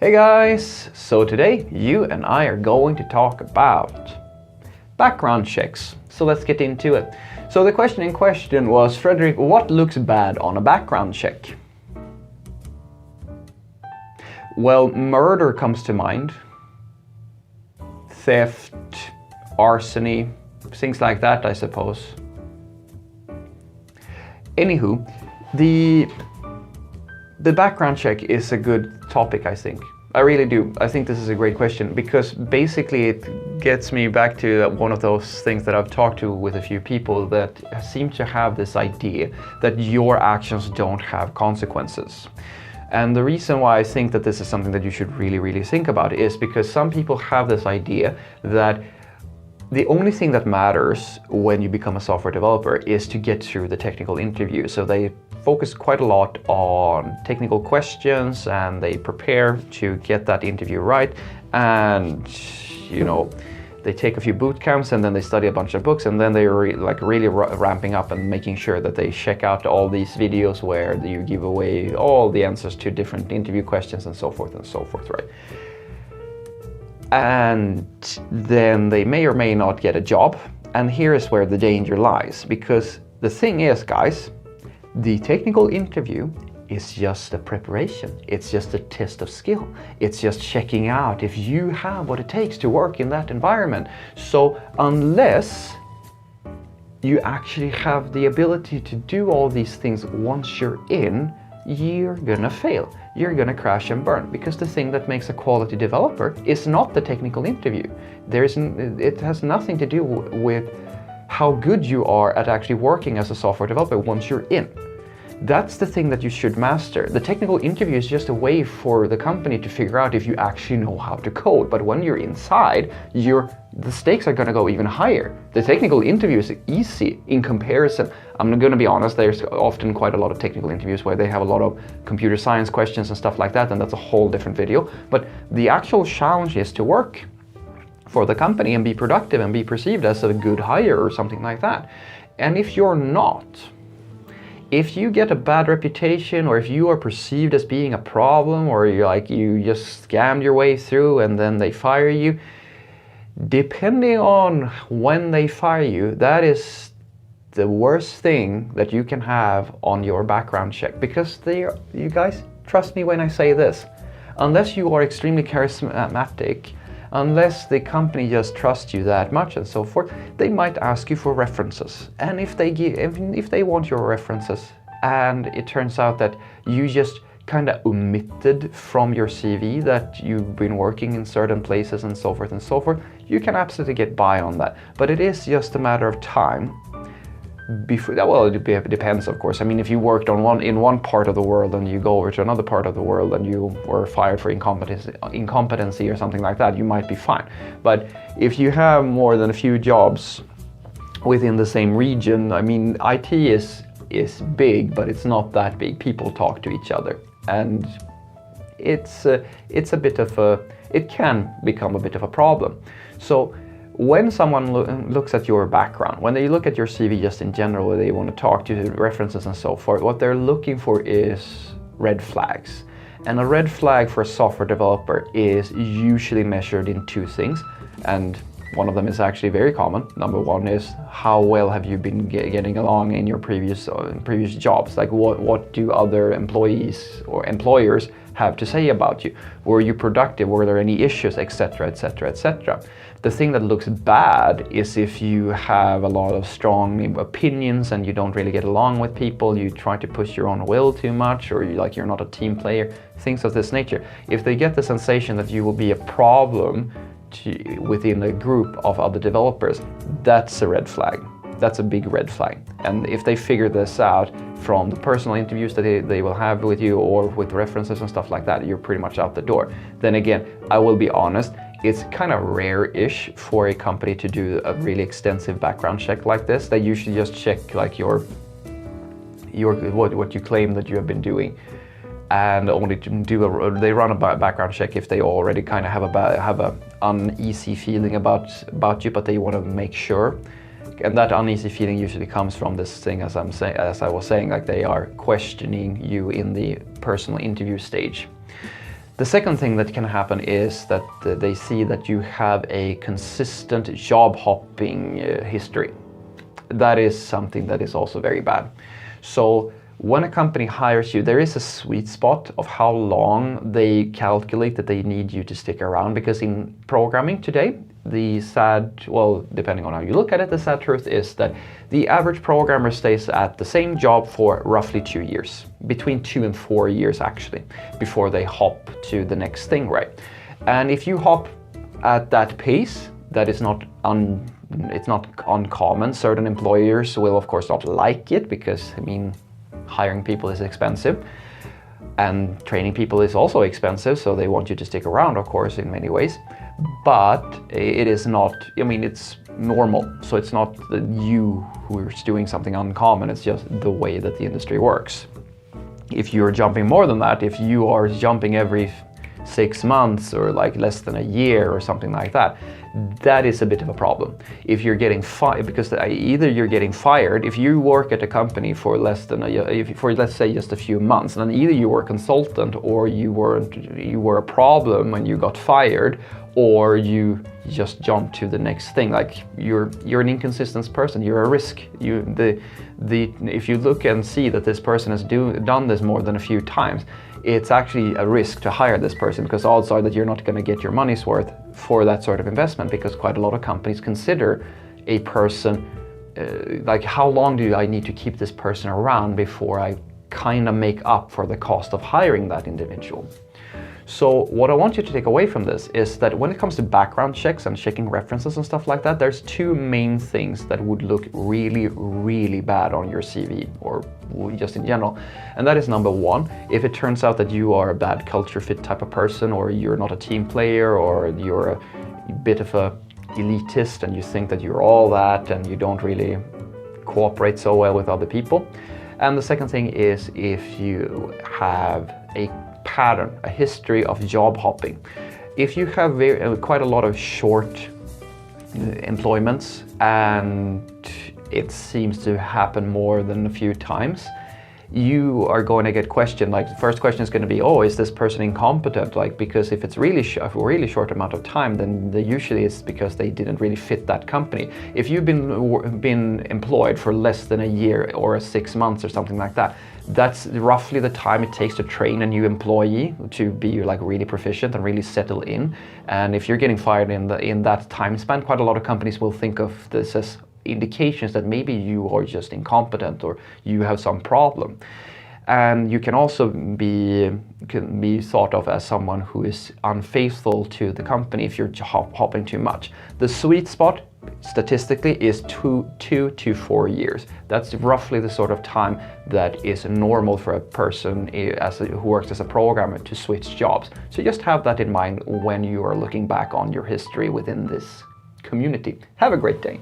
Hey guys! So today you and I are going to talk about background checks. So let's get into it. So the question in question was, Frederick, what looks bad on a background check? Well, murder comes to mind. Theft, arson, things like that, I suppose. Anywho, the background check is a good topic, I think. I really do. I think this is a great question because basically it gets me back to one of those things that I've talked to with a few people that seem to have this idea that your actions don't have consequences. And the reason why I think that this is something that you should really think about is because some people have this idea that the only thing that matters when you become a software developer is to get through the technical interview. So they focus quite a lot on technical questions and they prepare to get that interview right. And, you know, they take a few boot camps and then they study a bunch of books and then they're really ramping up and making sure that they check out all these videos where you give away all the answers to different interview questions and so forth, right? And then they may or may not get a job. And here is where the danger lies, because the thing is, guys, the technical interview is just a preparation. It's just a test of skill. It's just checking out if you have what it takes to work in that environment. So unless you actually have the ability to do all these things once you're in, you're gonna fail. You're gonna crash and burn, because the thing that makes a quality developer is not the technical interview. It has nothing to do with how good you are at actually working as a software developer once you're in. That's the thing that you should master. The technical interview is just a way for the company to figure out if you actually know how to code. But when you're inside, the stakes are gonna go even higher. The technical interview is easy in comparison. I'm gonna be honest, there's often quite a lot of technical interviews where they have a lot of computer science questions and stuff like that, and that's a whole different video. But the actual challenge is to work for the company and be productive and be perceived as a good hire or something like that. And if you're not, if you get a bad reputation, or if you are perceived as being a problem, or you just scammed your way through and then they fire you, depending on when they fire you, that is the worst thing that you can have on your background check. Because you guys, trust me when I say this, unless you are extremely charismatic, unless the company just trusts you that much and so forth, they might ask you for references. And if they want your references and it turns out that you just kind of omitted from your CV that you've been working in certain places and so forth, you can absolutely get by on that. But it is just a matter of time before, well, it depends, of course. I mean, if you worked in one part of the world and you go over to another part of the world and you were fired for incompetency or something like that, you might be fine. But if you have more than a few jobs within the same region, I mean, IT is big, but it's not that big. People talk to each other, and it can become a bit of a problem. So when someone looks at your background, when they look at your CV just in general, they want to talk to you, references and so forth, what they're looking for is red flags. And a red flag for a software developer is usually measured in two things. And one of them is actually very common. Number one is, how well have you been getting along in your previous jobs? Like what do other employees or employers have to say about you? Were you productive? Were there any issues, etc., etc., etc.? The thing that looks bad is if you have a lot of strong opinions and you don't really get along with people, you try to push your own will too much, or you're not a team player, things of this nature. If they get the sensation that you will be a problem within a group of other developers, that's a red flag. That's a big red flag. And if they figure this out from the personal interviews that they will have with you or with references and stuff like that, you're pretty much out the door. Then again, I will be honest, it's kind of rare-ish for a company to do a really extensive background check like this. They usually just check like what you claim that you have been doing, and only they run a background check if they already kind of have a uneasy feeling about you, but they want to make sure. And that uneasy feeling usually comes from this thing, as I was saying, like they are questioning you in the personal interview stage. The second thing that can happen is that they see that you have a consistent job hopping history. That is something that is also very bad. So when a company hires you, there is a sweet spot of how long they calculate that they need you to stick around, because in programming today, depending on how you look at it, the sad truth is that the average programmer stays at the same job for roughly 2 years, between 2 and 4 years actually, before they hop to the next thing, right? And if you hop at that pace, that is it's not uncommon. Certain employers will of course not like it, because hiring people is expensive and training people is also expensive, so they want you to stick around, of course, in many ways. But it is not, it's normal. So it's not that you who is doing something uncommon, it's just the way that the industry works. If you're jumping more than that, if you are jumping every 6 months or like less than a year or something like that, that is a bit of a problem. If you're getting fired, because either you're getting fired, if you work at a company for less than for let's say just a few months, then either you were a consultant or you were a problem when you got fired, or you just jump to the next thing. Like you're an inconsistent person, you're a risk. If you look and see that this person has done this more than a few times, it's actually a risk to hire this person, because odds are that you're not going to get your money's worth for that sort of investment, because quite a lot of companies consider a person like, how long do I need to keep this person around before I kind of make up for the cost of hiring that individual. So what I want you to take away from this is that when it comes to background checks and checking references and stuff like that, there's two main things that would look really, really bad on your CV, or just in general. And that is, number one, if it turns out that you are a bad culture fit type of person, or you're not a team player, or you're a bit of a elitist and you think that you're all that and you don't really cooperate so well with other people. And the second thing is if you have a pattern, a history of job hopping. If you have quite a lot of short employments and it seems to happen more than a few times, you are going to get questioned. Like, the first question is going to be, oh, is this person incompetent? Like, because if it's really a really short amount of time, then usually it's because they didn't really fit that company. If you've been employed for less than a year or 6 months or something like that, that's roughly the time it takes to train a new employee to be like really proficient and really settle in. And if you're getting fired in that time span, quite a lot of companies will think of this as indications that maybe you are just incompetent or you have some problem. And you can also be thought of as someone who is unfaithful to the company if you're hopping too much. The sweet spot statistically is 2 to 4 years. That's roughly the sort of time that is normal for a person who works as a programmer to switch jobs. So just have that in mind when you are looking back on your history within this community. Have a great day.